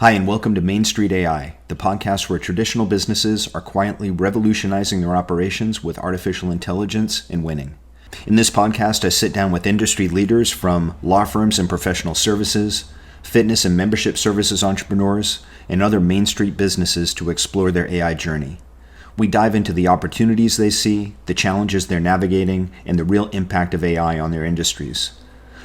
Hi, and welcome to Main Street AI, the podcast where traditional businesses are quietly revolutionizing their operations with artificial intelligence and winning. In this podcast, I sit down with industry leaders from law firms and professional services, fitness and membership services entrepreneurs, and other Main Street businesses to explore their AI journey. We dive into the opportunities they see, the challenges they're navigating, and the real impact of AI on their industries.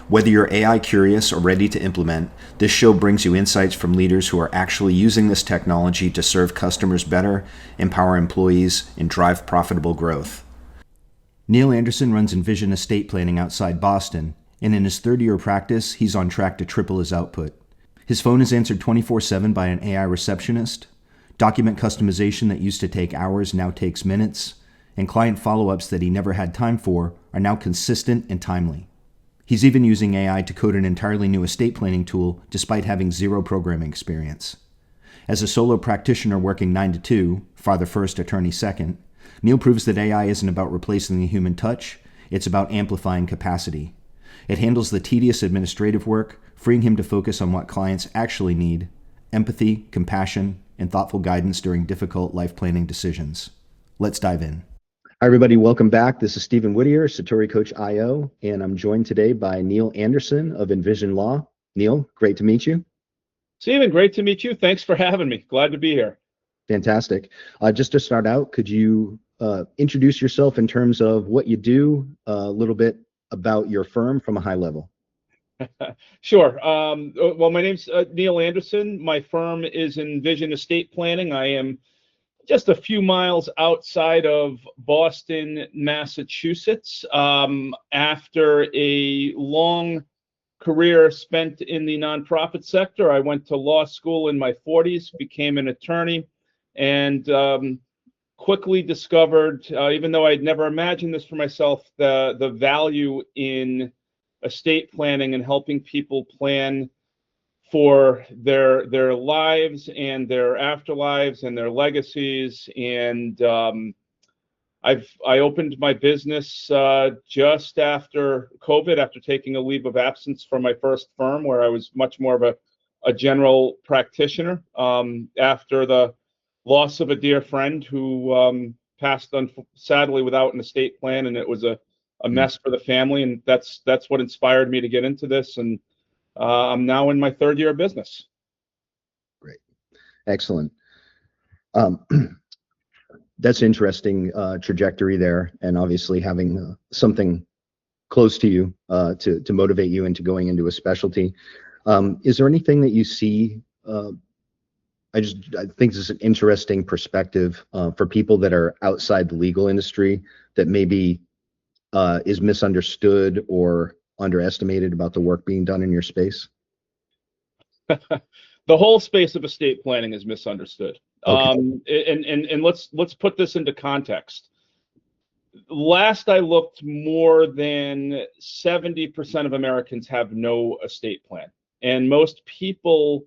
Whether you're AI curious or ready to implement, this show brings you insights from leaders who are actually using this technology to serve customers better, empower employees, and drive profitable growth. Neil Anderson runs Envision Estate Planning outside Boston, and in his third-year practice, he's on track to triple his output. His phone is answered 24/7 by an AI receptionist. Document customization that used to take hours now takes minutes, and client follow-ups that he never had time for are now consistent and timely. He's even using AI to code an entirely new estate planning tool despite having zero programming experience. As a solo practitioner working 9 to 2, father first, attorney second, Neil proves that AI isn't about replacing the human touch, it's about amplifying capacity. It handles the tedious administrative work, freeing him to focus on what clients actually need: empathy, compassion, and thoughtful guidance during difficult life planning decisions. Let's dive in. Hi, everybody. Welcome back. This is Stephen Whittier, Satori Coach IO, and I'm joined today by Neil Anderson of Envision Law. Neil, great to meet you. Stephen, great to meet you. Thanks for having me. Glad to be here. Fantastic. Just to start out, could you introduce yourself in terms of what you do, a little bit about your firm from a high level? Sure. Well, my name's Neil Anderson. My firm is Envision Estate Planning. I am just a few miles outside of Boston, Massachusetts. After a long career spent in the nonprofit sector, I went to law school in my 40s, became an attorney, and quickly discovered, even though I'd never imagined this for myself, the value in estate planning and helping people plan for their lives and their afterlives and their legacies. And I opened my business just after COVID, after taking a leave of absence from my first firm, where I was much more of a general practitioner, after the loss of a dear friend who passed sadly without an estate plan, and it was a mess for the family. And that's what inspired me to get into this. And I'm now in my third year of business. Great. Excellent. That's interesting trajectory there, and obviously having something close to you to motivate you into going into a specialty. Is there anything that you see? I think this is an interesting perspective for people that are outside the legal industry that maybe is misunderstood or underestimated about the work being done in your space. The whole space of estate planning is misunderstood. Okay. And let's put this into context. Last I looked, more than 70% of Americans have no estate plan, and most people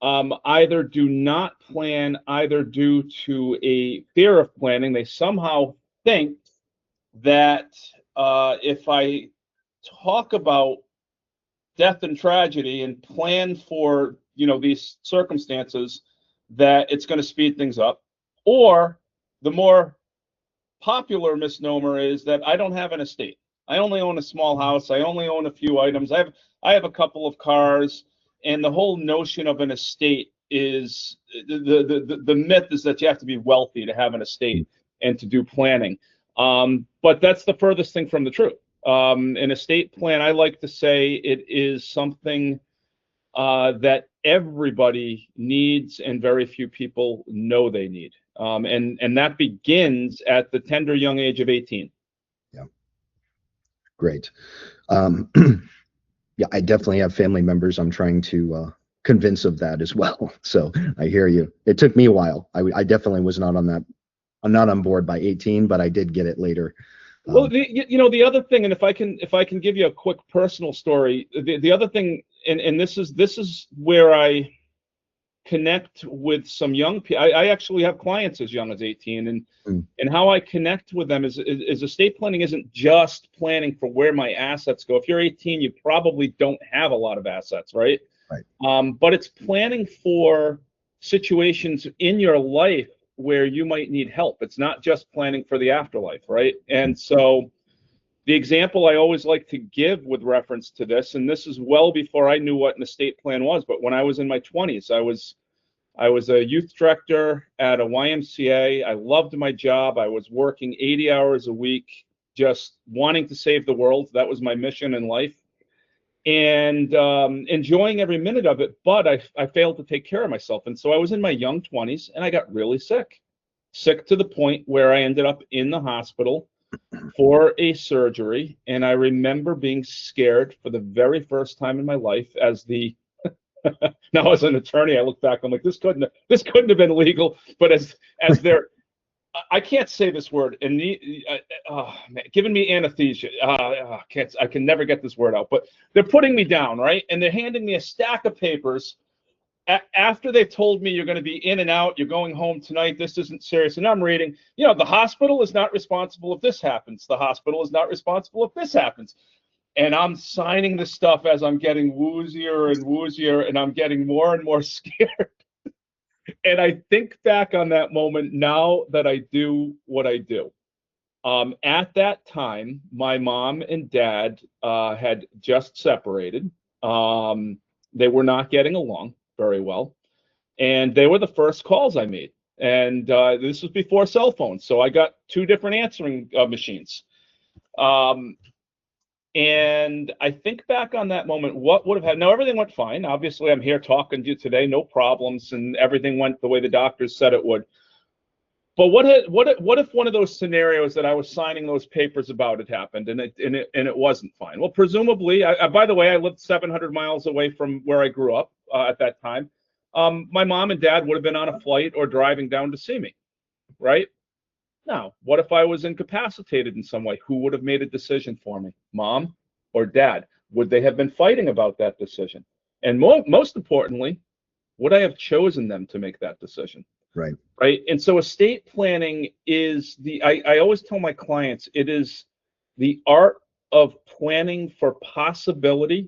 either do not plan, either due to a fear of planning. They somehow think that if I talk about death and tragedy and plan for these circumstances, that it's going to speed things up. Or the more popular misnomer is that I don't have an estate. I only own a small house. I only own a few items. I have a couple of cars. And the whole notion of an estate is the myth is that you have to be wealthy to have an estate and to do planning. But that's the furthest thing from the truth. An estate plan, I like to say, it is something that everybody needs and very few people know they need. And that begins at the tender young age of 18. Yeah. Great. Yeah, I definitely have family members I'm trying to convince of that as well. So I hear you. It took me a while. I definitely was not on that. I'm not on board by 18, but I did get it later. Well, the other thing, and if I can give you a quick personal story, the other thing, and this is where I connect with some young people. I actually have clients as young as 18, and how I connect with them is estate planning isn't just planning for where my assets go. If you're 18, you probably don't have a lot of assets, right? Right. But it's planning for situations in your life where you might need help. It's not just planning for the afterlife, right? And so the example I always like to give with reference to this, and this is well before I knew what an estate plan was, but when I was in my 20s, I was a youth director at a YMCA. I loved my job. I was working 80 hours a week, just wanting to save the world. That was my mission in life, and enjoying every minute of it. But I failed to take care of myself. And so I was in my young 20s and I got really sick, sick to the point where I ended up in the hospital for a surgery. And I remember being scared for the very first time in my life as the now as an attorney, I look back, I'm like, this couldn't have been legal. But as they're, I can't say this word, and giving me anesthesia. I can never get this word out. But they're putting me down, right? And they're handing me a stack of papers after they've told me you're going to be in and out, you're going home tonight, this isn't serious. And I'm reading, the hospital is not responsible if this happens. The hospital is not responsible if this happens. And I'm signing the stuff as I'm getting woozier and woozier, and I'm getting more and more scared. And I think back on that moment now that I do what I do. At that time, my mom and dad had just separated. They were not getting along very well. And they were the first calls I made. And this was before cell phones. So I got two different answering machines. And I think back on that moment, what would have happened? Now, everything went fine. Obviously, I'm here talking to you today, no problems, and everything went the way the doctors said it would. But what if one of those scenarios that I was signing those papers about had happened and it wasn't fine? Well, presumably, by the way, I lived 700 miles away from where I grew up at that time. My mom and dad would have been on a flight or driving down to see me, right? Now, what if I was incapacitated in some way? Who would have made a decision for me? Mom or dad? Would they have been fighting about that decision? And most importantly, would I have chosen them to make that decision? Right. Right. And so estate planning is I always tell my clients, it is the art of planning for possibility,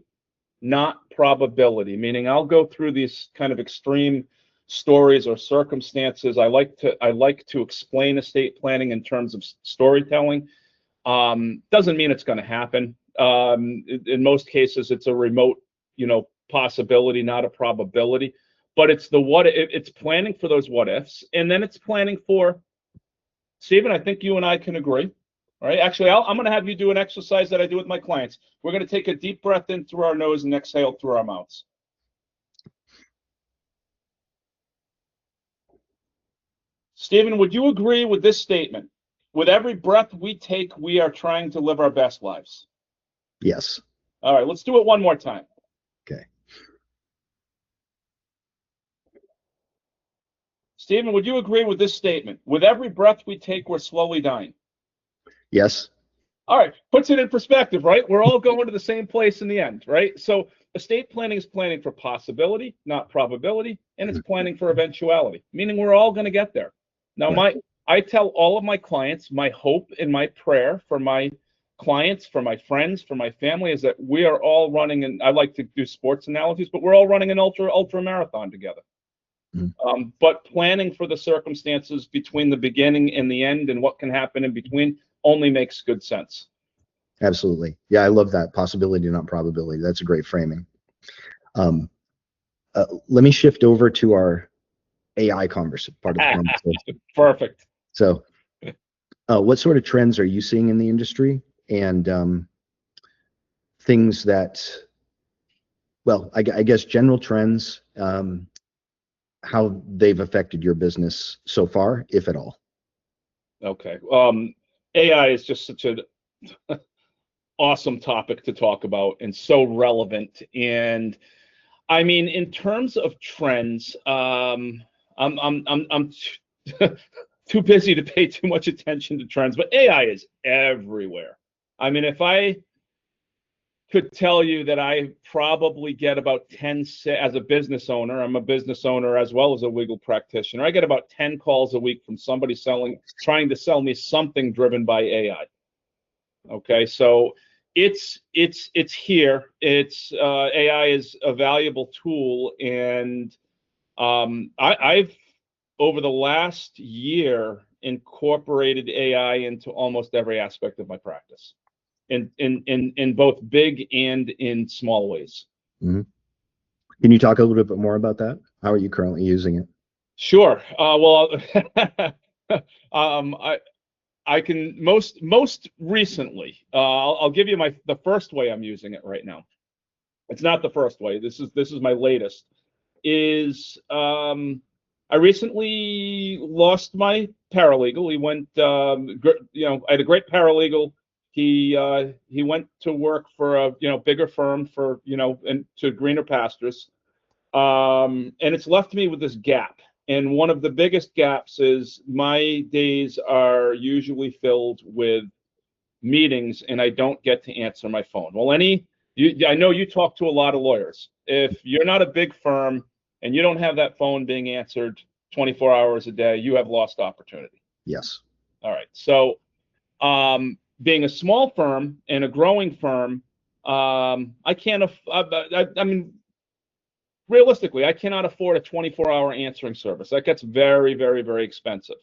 not probability, meaning I'll go through these kind of extreme stories or circumstances. I like to explain estate planning in terms of storytelling. Doesn't mean it's going to happen. In most cases, it's a remote, possibility, not a probability. But it's it's planning for those what ifs, and then it's planning for. Stephen, I think you and I can agree. All right. Actually, I'm going to have you do an exercise that I do with my clients. We're going to take a deep breath in through our nose and exhale through our mouths. Stephen, would you agree with this statement? With every breath we take, we are trying to live our best lives. Yes. All right, let's do it one more time. Okay. Stephen, would you agree with this statement? With every breath we take, we're slowly dying. Yes. All right, puts it in perspective, right? We're all going to the same place in the end, right? So estate planning is planning for possibility, not probability, and it's planning for eventuality, meaning we're all going to get there. Now, Right. I tell all of my clients, my hope and my prayer for my clients, for my friends, for my family is that we are all running, and I like to do sports analogies, but we're all running an ultra marathon together. But planning for the circumstances between the beginning and the end and what can happen in between only makes good sense. Absolutely. Yeah, I love that. Possibility, not probability. That's a great framing. Let me shift over to our AI conversation part of the conversation. Perfect. So, what sort of trends are you seeing in the industry, and things that, well, I guess general trends, how they've affected your business so far, if at all? Okay. AI is just such an awesome topic to talk about and so relevant. And I mean, in terms of trends, I'm too busy to pay too much attention to trends, but AI is everywhere. I mean, if I could tell you that I probably get about 10, as a business owner, I'm a business owner as well as a legal practitioner, I get about 10 calls a week from somebody trying to sell me something driven by AI. Okay, so it's here. It's AI is a valuable tool, and I've over the last year incorporated AI into almost every aspect of my practice, in both big and in small ways. Mhm. Can you talk a little bit more about that? How are you currently using it? Sure. Well, I can most recently. I'll give you the first way I'm using it right now. It's not the first way. This is my latest. I recently lost my paralegal. He went. I had a great paralegal. He went to work for a bigger firm for and to greener pastures. And it's left me with this gap. And one of the biggest gaps is my days are usually filled with meetings, and I don't get to answer my phone. Well, I know you talk to a lot of lawyers. If you're not a big firm and you don't have that phone being answered 24 hours a day, you have lost opportunity. Yes. All right. So, being a small firm and a growing firm, I can't. I mean, realistically, I cannot afford a 24-hour answering service. That gets very, very, very expensive.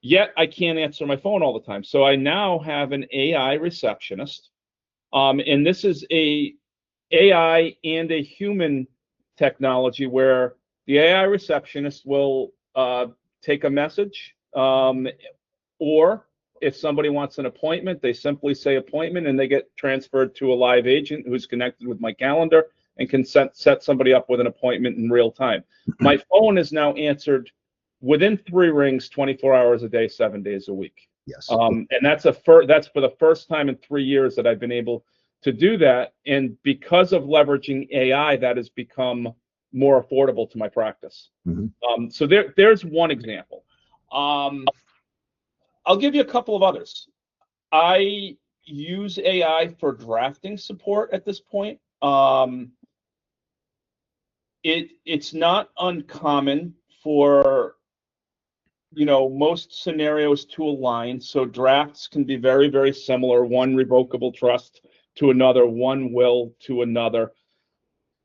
Yet I can't answer my phone all the time. So I now have an AI receptionist. And this is a AI and a human technology where the AI receptionist will take a message, or if somebody wants an appointment, they simply say appointment and they get transferred to a live agent who's connected with my calendar and can set somebody up with an appointment in real time. My phone is now answered within 3 rings, 24 hours a day, 7 days a week. Yes. And that's for the first time in 3 years that I've been able to do that. And because of leveraging AI, that has become more affordable to my practice. Mm-hmm. So there's one example. I'll give you a couple of others. I use AI for drafting support at this point. It's not uncommon for most scenarios to align. So drafts can be very, very similar, one revocable trust to another, one will to another.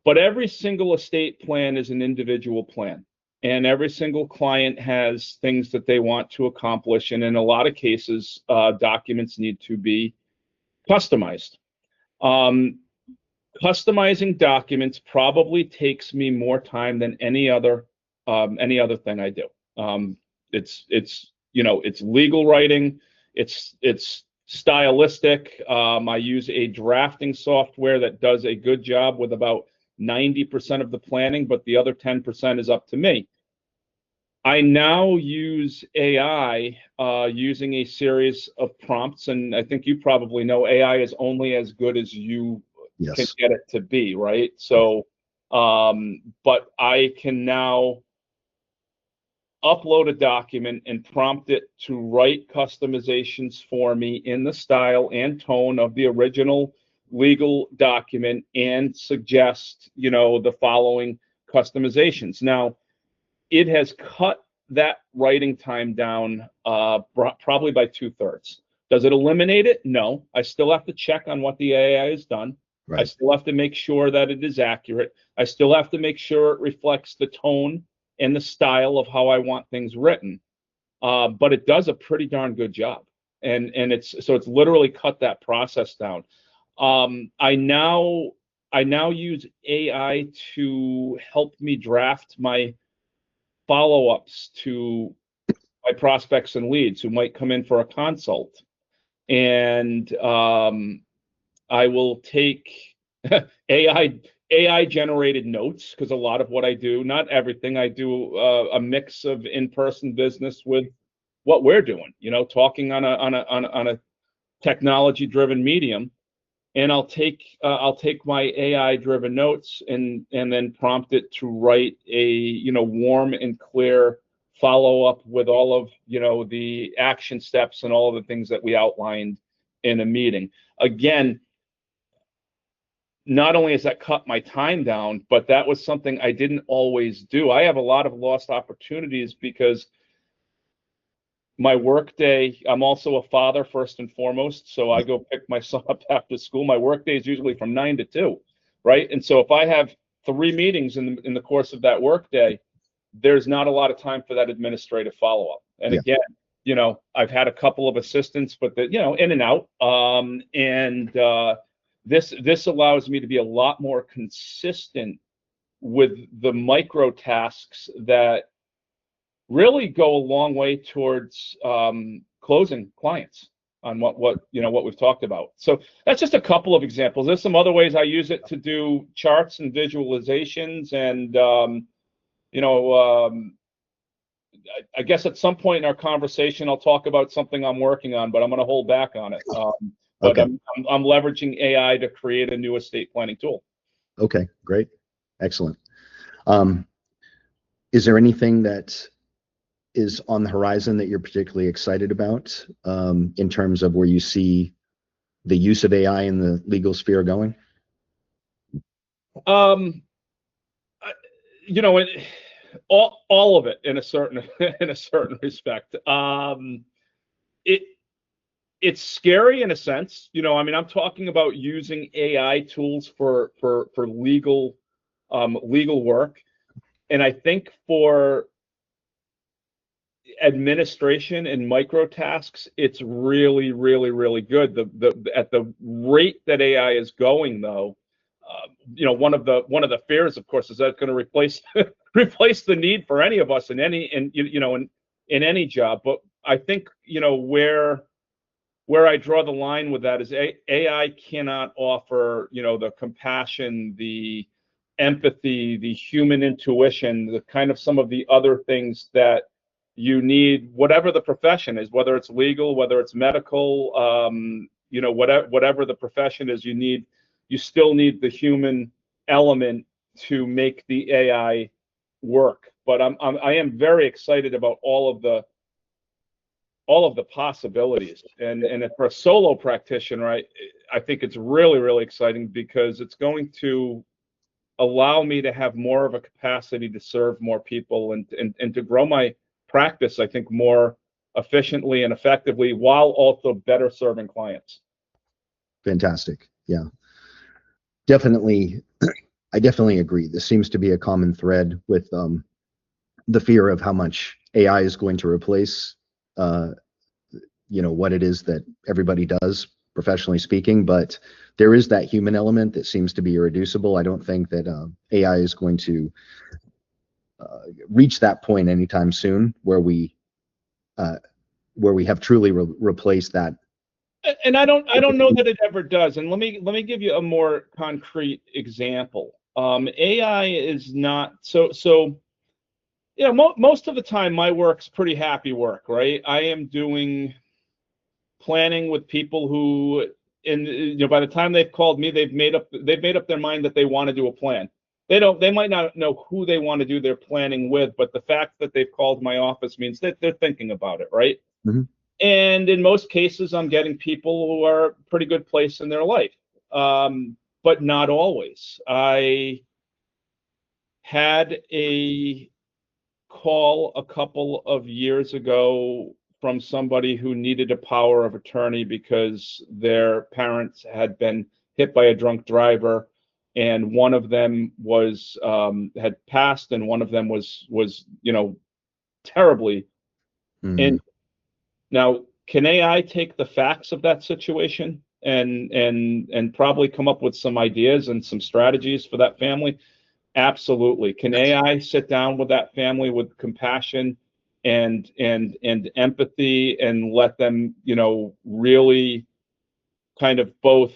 But every single estate plan is an individual plan. And every single client has things that they want to accomplish. And in a lot of cases, documents need to be customized. Customizing documents probably takes me more time than any other thing I do. It's legal writing, it's stylistic. I use a drafting software that does a good job with about 90% of the planning, but the other 10% is up to me. I now use AI using a series of prompts, and I think you probably know AI is only as good as you can get it to be, right? So, but I can now upload a document and prompt it to write customizations for me in the style and tone of the original legal document and suggest, the following customizations. Now, it has cut that writing time down probably by 2/3. Does it eliminate it? No. I still have to check on what the AI has done. Right. I still have to make sure that it is accurate. I still have to make sure it reflects the tone and the style of how I want things written. But it does a pretty darn good job. And it's literally cut that process down. I now use AI to help me draft my follow-ups to my prospects and leads who might come in for a consult. And I will take AI generated notes, because a lot of what I do, not everything, I do a mix of in-person business with what we're doing, talking on a technology driven medium. And I'll take my AI driven notes and then prompt it to write a warm and clear follow up with all of the action steps and all of the things that we outlined in a meeting. Again, not only has that cut my time down, but that was something I didn't always do. I have a lot of lost opportunities because my work day, I'm also a father first and foremost, so I go pick my son up after school. My work day is usually from 9 to 2, right? And so if I have 3 meetings in the course of that work day, there's not a lot of time for that administrative follow-up. And Yeah. again, I've had a couple of assistants, but in and out. This allows me to be a lot more consistent with the micro tasks that really go a long way towards closing clients on what we've talked about. So that's just a couple of examples. There's some other ways I use it to do charts and visualizations, and I guess at some point in our conversation I'll talk about something I'm working on, but I'm going to hold back on it. But Okay. I'm leveraging AI to create a new estate planning tool. Okay, great. Excellent. Is there anything that is on the horizon that you're particularly excited about in terms of where you see the use of AI in the legal sphere going? All of it in a certain respect. It's scary in a sense. I'm talking about using AI tools for legal work, and I think for administration and micro tasks, it's really, really, really good. At the rate that AI is going, though, one of the fears, of course, is that it's going to replace replace the need for any of us in any job. But I think where I draw the line with that is AI cannot offer the compassion, the empathy, the human intuition, the kind of some of the other things that you need, whatever the profession is, whether it's legal, whether it's medical, whatever the profession is, you still need the human element to make the AI work. But I am very excited about all of the possibilities, and for a solo practitioner, I think it's really, really exciting because it's going to allow me to have more of a capacity to serve more people and to grow my practice, I think, more efficiently and effectively, while also better serving clients. Fantastic. Yeah, definitely. I definitely agree. This seems to be a common thread with the fear of how much AI is going to replace what it is that everybody does, professionally speaking, but there is that human element that seems to be irreducible. I don't think that AI is going to reach that point anytime soon where we have truly replaced that. And I don't know that it ever does. And let me give you a more concrete example. AI is not so. Most of the time my work's pretty happy work, right? I am doing planning with people who, by the time they've called me, they've made up their mind that they want to do a plan. They might not know who they want to do their planning with, but the fact that they've called my office means that they're thinking about it, right? Mm-hmm. And in most cases, I'm getting people who are a pretty good place in their life, but not always. I had a call a couple of years ago from somebody who needed a power of attorney because their parents had been hit by a drunk driver, and one of them was had passed, and one of them was terribly. Mm-hmm. And now, can AI take the facts of that situation and probably come up with some ideas and some strategies for that family? Absolutely. Can AI sit down with that family with compassion and empathy and let them, really kind of both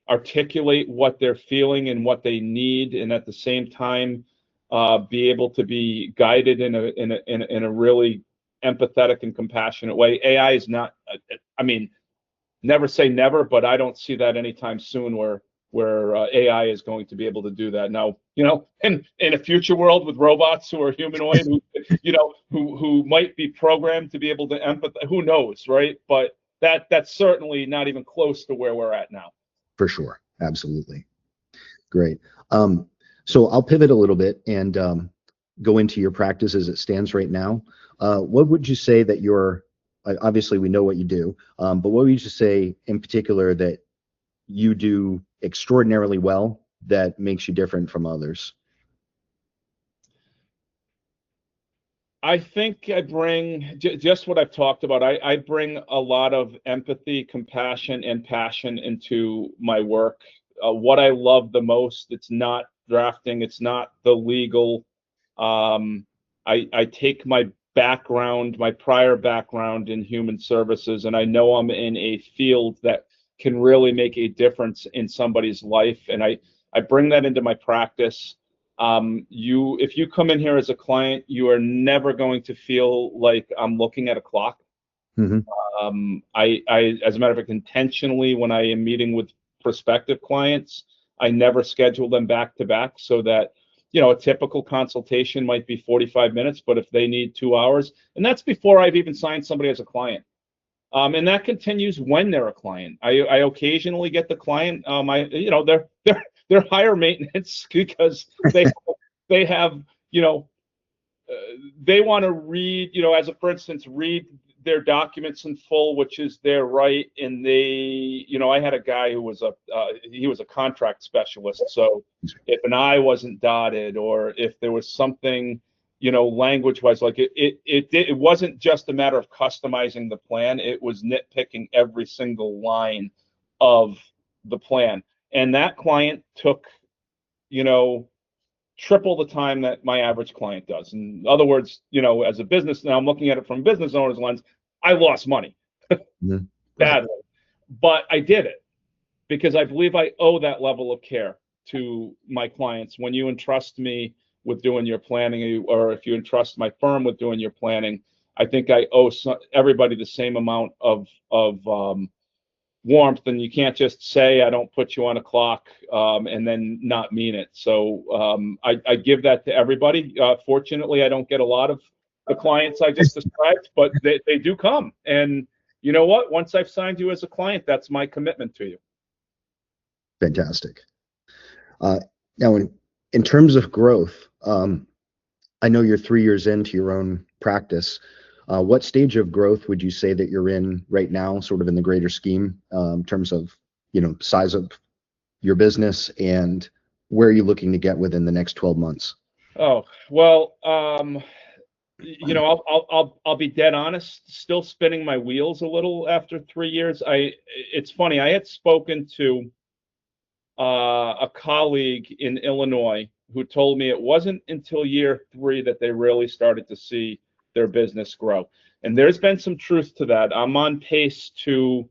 articulate what they're feeling and what they need, and at the same time be able to be guided in a really empathetic and compassionate way? AI is not. I mean, never say never, but I don't see that anytime soon where AI is going to be able to do that. Now, in a future world with robots who are humanoid, who might be programmed to be able to empathize, who knows, right? But that's certainly not even close to where we're at now. For sure. Absolutely. Great. So I'll pivot a little bit and go into your practice as it stands right now, what would you say that obviously we know what you do, but what would you say in particular that you do extraordinarily well that makes you different from others? I think I bring just what I've talked about. I bring a lot of empathy, compassion, and passion into my work. What I love the most, it's not drafting, it's not the legal. I take my background, my prior background in human services, and I know I'm in a field that can really make a difference in somebody's life. And I bring that into my practice. If you come in here as a client, you are never going to feel like I'm looking at a clock. Mm-hmm. As a matter of fact, intentionally, when I am meeting with prospective clients, I never schedule them back to back so that, a typical consultation might be 45 minutes, but if they need 2 hours, and that's before I've even signed somebody as a client. And that continues when they're a client. I occasionally get the client, they're higher maintenance because they have, they want to read, for instance, read their documents in full, which is their right. And I had a guy who was he was a contract specialist. So if an I wasn't dotted, or if there was something, language wise, like it wasn't just a matter of customizing the plan. It was nitpicking every single line of the plan. And that client took, triple the time that my average client does. In other words, as a business, now I'm looking at it from a business owner's lens, I lost money badly, but I did it because I believe I owe that level of care to my clients. When you entrust me with doing your planning, or if you entrust my firm with doing your planning, I think I owe everybody the same amount of warmth, and you can't just say I don't put you on a clock and then not mean it. So I give that to everybody. Fortunately, I don't get a lot of the clients I just described, but they do come. And you know what? Once I've signed you as a client, that's my commitment to you. Fantastic. Now, in terms of growth, I know you're 3 years into your own practice. What stage of growth would you say that you're in right now, sort of in the greater scheme, in terms of, size of your business, and where are you looking to get within the next 12 months? Oh, well, I'll be dead honest, still spinning my wheels a little after 3 years. It's funny, I had spoken to a colleague in Illinois who told me it wasn't until year 3 that they really started to see their business grow. And there's been some truth to that. I'm on pace to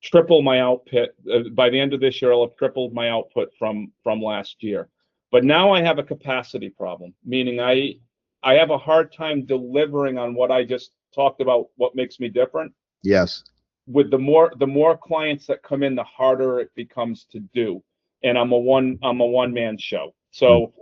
triple my output. By the end of this year, I'll have tripled my output from last year. But now I have a capacity problem, meaning I have a hard time delivering on what I just talked about, what makes me different. Yes. With the more clients that come in, the harder it becomes to do. And I'm a one-man show. So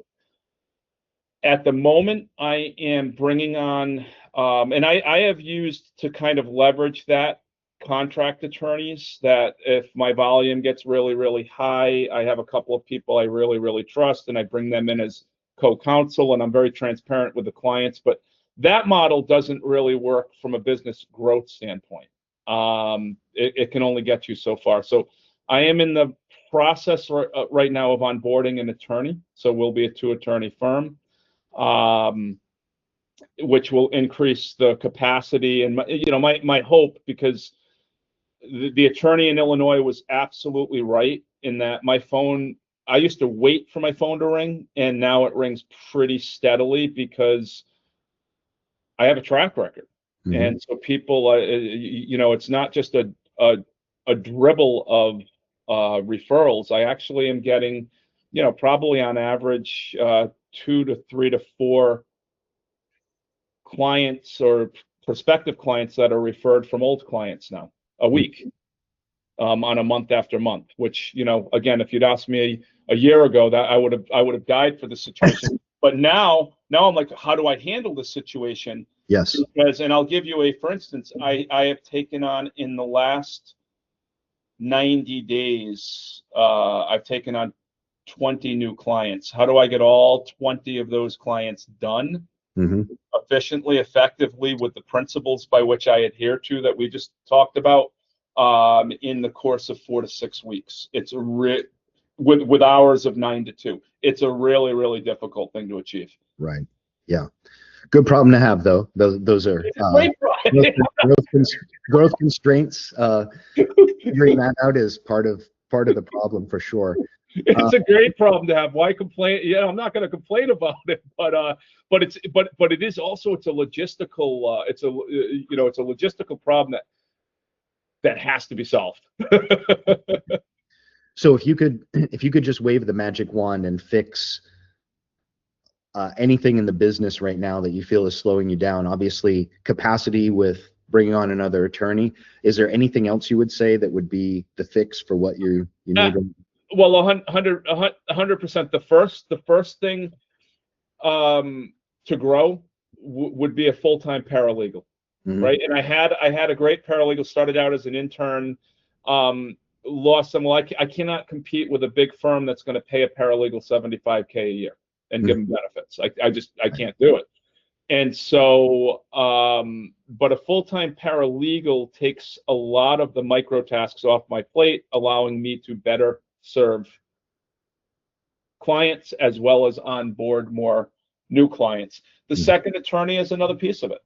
at the moment, I am bringing on, and I have used to kind of leverage that, contract attorneys, that if my volume gets really, really high, I have a couple of people I really, really trust, and I bring them in as co-counsel, and I'm very transparent with the clients. But that model doesn't really work from a business growth standpoint. It can only get you so far. So I am in the process right now of onboarding an attorney. So we'll be a 2-attorney firm, which will increase the capacity. And my hope, because the attorney in Illinois was absolutely right in that my phone, I used to wait for my phone to ring, and now it rings pretty steadily because I have a track record. Mm-hmm. And so people, it's not just a dribble of referrals. I actually am getting, probably on average 2 to 3 to 4 clients or prospective clients that are referred from old clients now a week, on a month after month, which, again, if you'd asked me a year ago, that I would have died for the situation. But now I'm like, how do I handle this situation? Yes. Because, and I'll give you for instance, I have taken on in the last 90 days, I've taken on 20 new clients. How do I get all 20 of those clients done efficiently, effectively, with the principles by which I adhere to that we just talked about in the course of 4 to 6 weeks? It's with hours of 9 to 2. It's a really, really difficult thing to achieve. Right. Yeah. Good problem to have, though. Those are growth constraints. Figuring that out is part of the problem for sure. It's a great problem to have. Why complain? Yeah, I'm not going to complain about it, but it is also, it's a logistical it's a logistical problem that has to be solved. So if you could just wave the magic wand and fix anything in the business right now that you feel is slowing you down, obviously capacity with bringing on another attorney, is there anything else you would say that would be the fix for what you need? Well, 100%. The first thing to grow would be a full-time paralegal, right? And I had a great paralegal, started out as an intern, lost some. Well, I cannot compete with a big firm that's going to pay a paralegal $75K a year and give them benefits. I can't do it. And so, but a full-time paralegal takes a lot of the micro tasks off my plate, allowing me to better serve clients as well as onboard more new clients. The second attorney is another piece of it.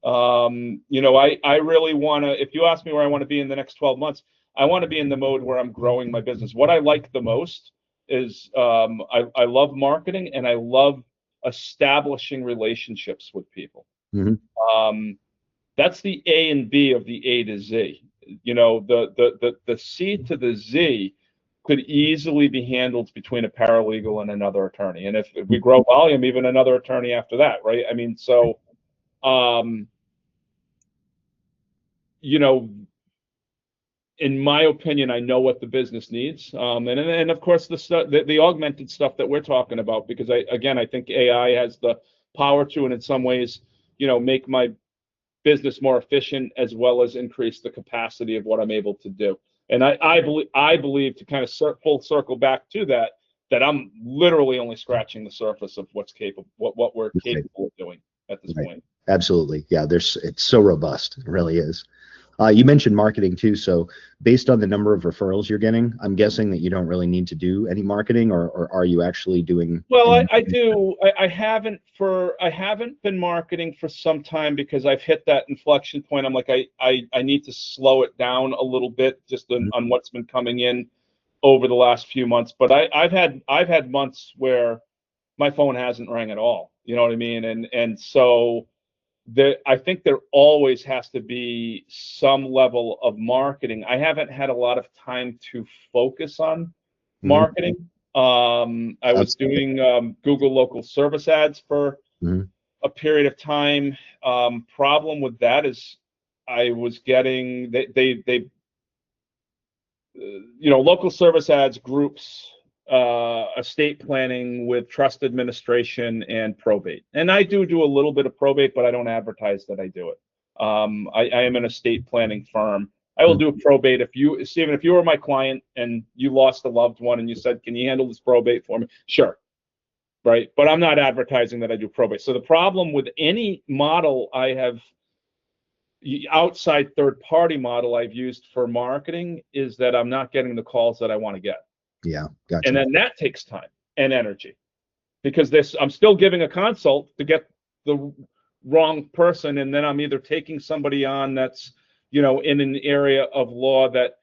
I really want to, if you ask me where I want to be in the next 12 months, I want to be in the mode where I'm growing my business. What I like the most is I love marketing, and I love establishing relationships with people. That's the A and B of the A to Z. The C to the Z could easily be handled between a paralegal and another attorney. And if we grow volume, even another attorney after that, right? I mean, so, in my opinion, I know what the business needs. And of course, the augmented stuff that we're talking about, because I think AI has the power to, and in some ways, make my business more efficient, as well as increase the capacity of what I'm able to do. And I believe to kind of full circle back to that I'm literally only scratching the surface of what's capable, what we're capable of doing at this point. Absolutely. Yeah. It's so robust. It really is. You mentioned marketing too. So based on the number of referrals you're getting, I'm guessing that you don't really need to do any marketing, or are you actually doing? Well, I do. I haven't been marketing for some time, because I've hit that inflection point. I'm like, I need to slow it down a little bit, just on what's been coming in over the last few months. But I've had months where my phone hasn't rang at all. You know what I mean? And so I think there always has to be some level of marketing. I haven't had a lot of time to focus on marketing. I was doing Google local service ads for a period of time. Problem with that is I was getting local service ads groups estate planning with trust administration and probate. And I do a little bit of probate, but I don't advertise that I do it. I am an estate planning firm. I will do a probate. Stephen, if you were my client and you lost a loved one and you said, can you handle this probate for me? Sure. Right. But I'm not advertising that I do probate. So the problem with any model outside third party model I've used for marketing is that I'm not getting the calls that I want to get. Yeah, gotcha. And then that takes time and energy, because I'm still giving a consult to get the wrong person, and then I'm either taking somebody on that's in an area of law that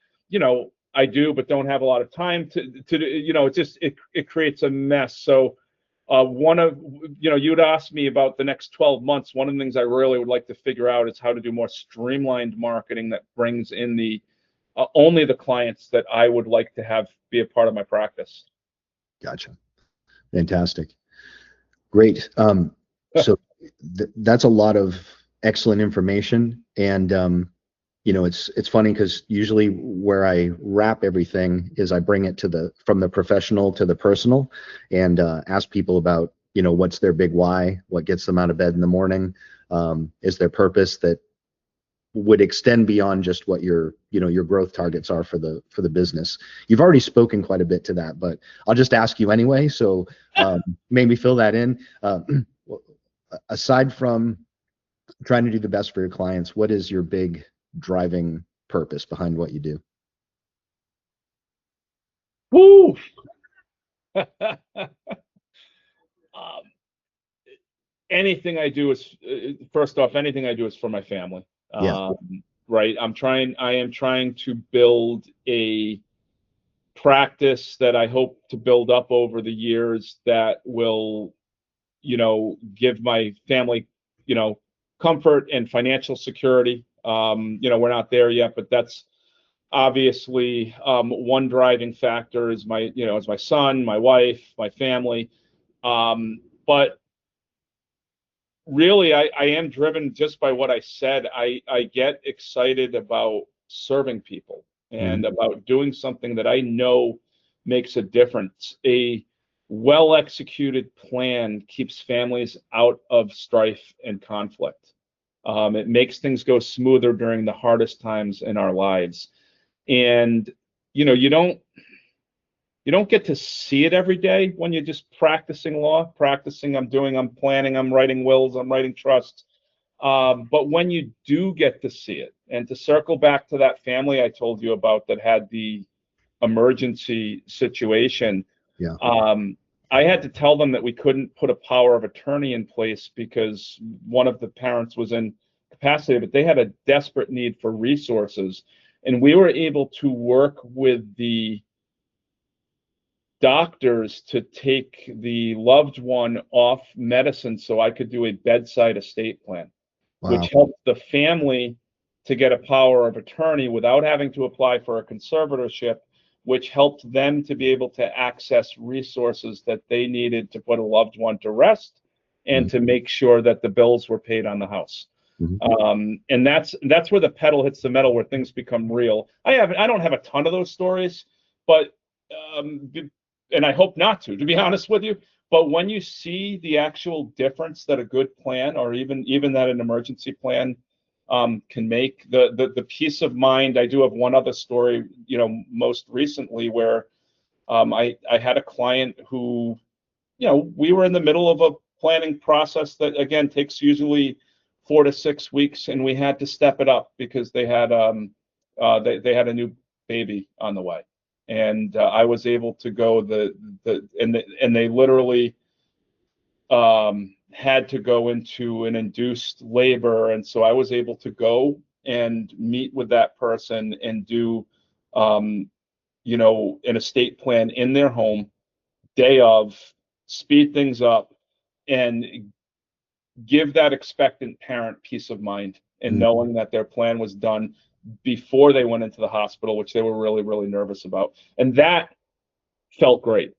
I do but don't have a lot of time to it creates a mess. So you'd asked me about the next 12 months. One of the things I really would like to figure out is how to do more streamlined marketing that brings in only the clients that I would like to have be a part of my practice. Gotcha. Fantastic. Great. So that's a lot of excellent information. And, it's funny because usually where I wrap everything is I bring it from the professional to the personal, and ask people about, what's their big why, what gets them out of bed in the morning, is their purpose that would extend beyond just what your your growth targets are for the business. You've already spoken quite a bit to that, but I'll just ask you anyway. So maybe fill that in. Aside from trying to do the best for your clients, what is your big driving purpose behind what you do? Woo! Anything I do is, first off, anything I do is for my family. Yeah. Right. I am trying to build a practice that I hope to build up over the years that will, give my family, comfort and financial security. We're not there yet, but that's obviously one driving factor is my son, my wife, my family. But really, I am driven just by what I said. I get excited about serving people and about doing something that I know makes a difference. A well-executed plan keeps families out of strife and conflict. It makes things go smoother during the hardest times in our lives. And, you don't get to see it every day when you're just practicing law, I'm planning, I'm writing wills, I'm writing trusts. But when you do get to see it, and to circle back to that family I told you about that had the emergency situation, Yeah. I had to tell them that we couldn't put a power of attorney in place because one of the parents was incapacitated, but they had a desperate need for resources. And we were able to work with the doctors to take the loved one off medicine so I could do a bedside estate plan, which helped the family to get a power of attorney without having to apply for a conservatorship, which helped them to be able to access resources that they needed to put a loved one to rest and to make sure that the bills were paid on the house. And that's where the pedal hits the metal, where things become real. I don't have a ton of those stories, but and I hope not to be honest with you. But when you see the actual difference that a good plan, or even that an emergency plan can make, the peace of mind. I do have one other story, most recently where I had a client who, we were in the middle of a planning process that again takes usually 4 to 6 weeks, and we had to step it up because they had they had a new baby on the way. And I was able to go and they literally had to go into an induced labor, and so I was able to go and meet with that person and do an estate plan in their home, day of, speed things up, and give that expectant parent peace of mind and knowing that their plan was done before they went into the hospital, which they were really, really nervous about. And that felt great.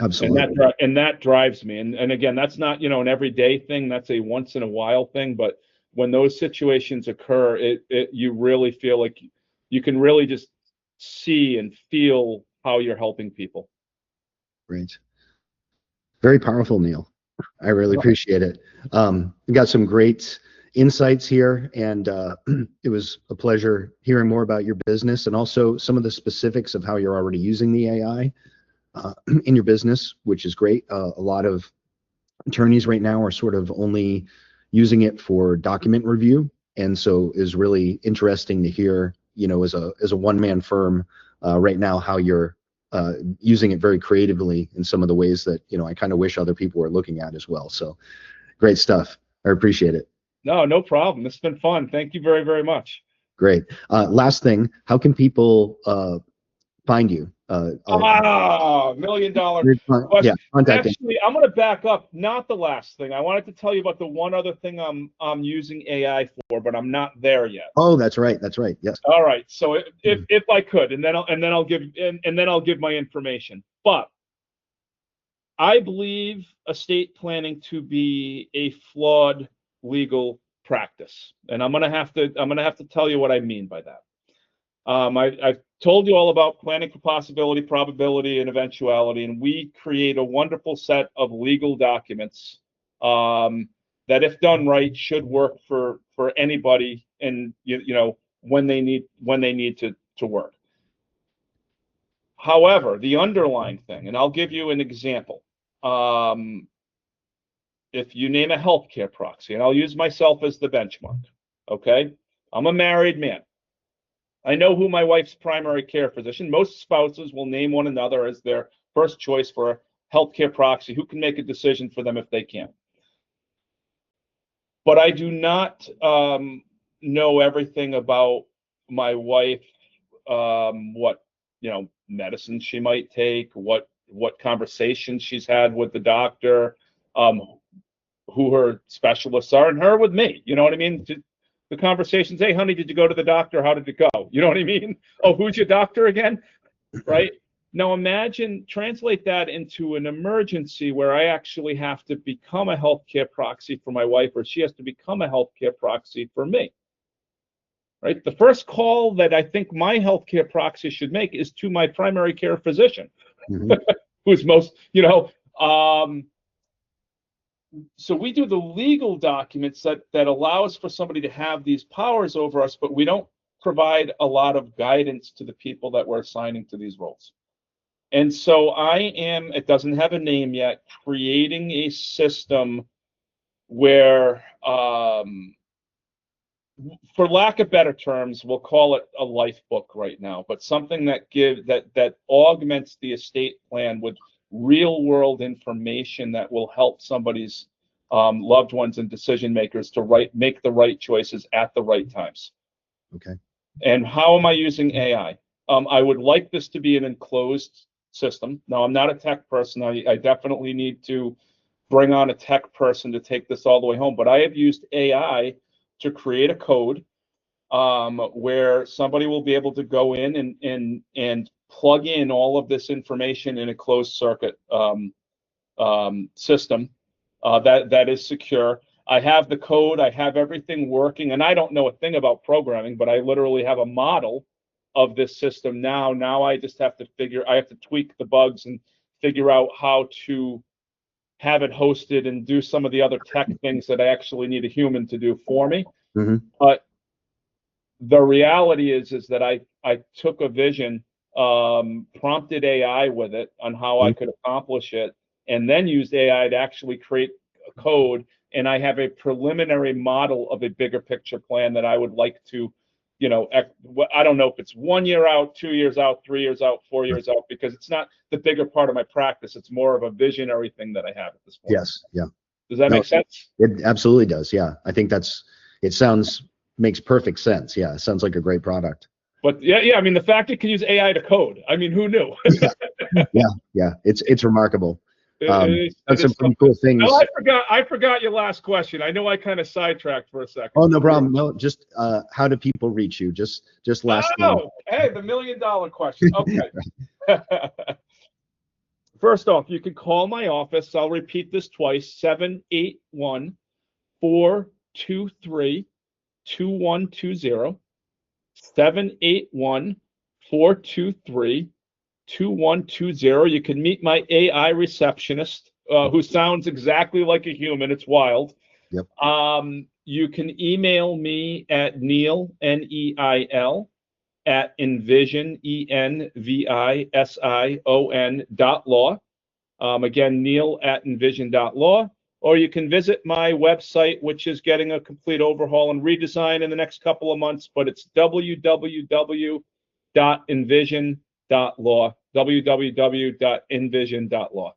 Absolutely. And that drives me. And again, that's not, an everyday thing. That's a once in a while thing. But when those situations occur, you really feel like you can really just see and feel how you're helping people. Great. Very powerful, Neil. I really appreciate it. We got some great insights here, and it was a pleasure hearing more about your business and also some of the specifics of how you're already using the AI in your business, which is great. A lot of attorneys right now are sort of only using it for document review, and so is really interesting to hear, as a one-man firm right now, how you're using it very creatively in some of the ways that I kind of wish other people were looking at as well. So great stuff. I appreciate it. No problem. It's been fun. Thank you very, very much. Great. Last thing, how can people find you? $1 million question. Yeah, contact Actually, I'm going to back up. Not the last thing. I wanted to tell you about the one other thing I'm using AI for, but I'm not there yet. Oh, that's right. That's right. Yes. All right. So if I could, and then I'll give my information. But I believe estate planning to be a flawed legal practice, and I'm gonna have to tell you what I mean by that. I've told you all about planning for possibility, probability, and eventuality, and we create a wonderful set of legal documents that, if done right, should work for anybody and when they need to work. However, the underlying thing, and I'll give you an example. If you name a healthcare proxy, and I'll use myself as the benchmark, okay? I'm a married man. I know who my wife's primary care physician. Most spouses will name one another as their first choice for a healthcare proxy who can make a decision for them if they can. But I do not know everything about my wife, what medicine she might take, what conversations she's had with the doctor, who her specialists are, and her with me. You know what I mean? The conversations, hey, honey, did you go to the doctor? How did it go? You know what I mean? Oh, who's your doctor again? Right? Now translate that into an emergency where I actually have to become a healthcare proxy for my wife, or she has to become a healthcare proxy for me. Right? The first call that I think my healthcare proxy should make is to my primary care physician, who's most, so we do the legal documents that allows for somebody to have these powers over us, but we don't provide a lot of guidance to the people that we're assigning to these roles. And so it doesn't have a name yet, creating a system where, for lack of better terms, we'll call it a life book right now, but something that augments the estate plan with real world information that will help somebody's loved ones and decision makers to make the right choices at the right times. Okay. And how am I using AI? I would like this to be an enclosed system. Now, I'm not a tech person. I definitely need to bring on a tech person to take this all the way home, but I have used AI to create a code where somebody will be able to go in and plug in all of this information in a closed circuit system that is secure. I have the code, I have everything working, and I don't know a thing about programming, but I literally have a model of this system now. Now I just have to tweak the bugs and figure out how to have it hosted and do some of the other tech things that I actually need a human to do for me. But the reality is that I took a vision, prompted AI with it on how I could accomplish it, and then used AI to actually create a code. And I have a preliminary model of a bigger picture plan that I would like to, I don't know if it's 1 year out, 2 years out, 3 years out, 4 years out, because it's not the bigger part of my practice. It's more of a visionary thing that I have at this point. Yes. Yeah. Does that make sense? It absolutely does. Yeah. I think makes perfect sense. Yeah. It sounds like a great product. But yeah. I mean, the fact it can use AI to code. I mean, who knew? Yeah. It's remarkable. That's some pretty cool things. Oh, I forgot your last question. I know I kind of sidetracked for a second. Oh, no problem. No, just how do people reach you? Just last. Oh, hey, the $1 million question. Okay. First off, you can call my office. I'll repeat this twice: 781-423-2120. 781-423-2120. You can meet my AI receptionist, who sounds exactly like a human. It's wild. Yep. You can email me at Neil, Neil, at Envision, ENVISION.law. Again, Neil at Envision.law. Or you can visit my website, which is getting a complete overhaul and redesign in the next couple of months, but it's www.envision.law. www.envision.law.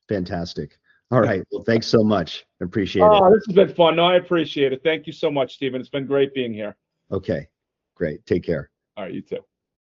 Fantastic. All right. Well, thanks so much. Appreciate it. Oh, this has been fun. No, I appreciate it. Thank you so much, Stephen. It's been great being here. Okay. Great. Take care. All right, you too.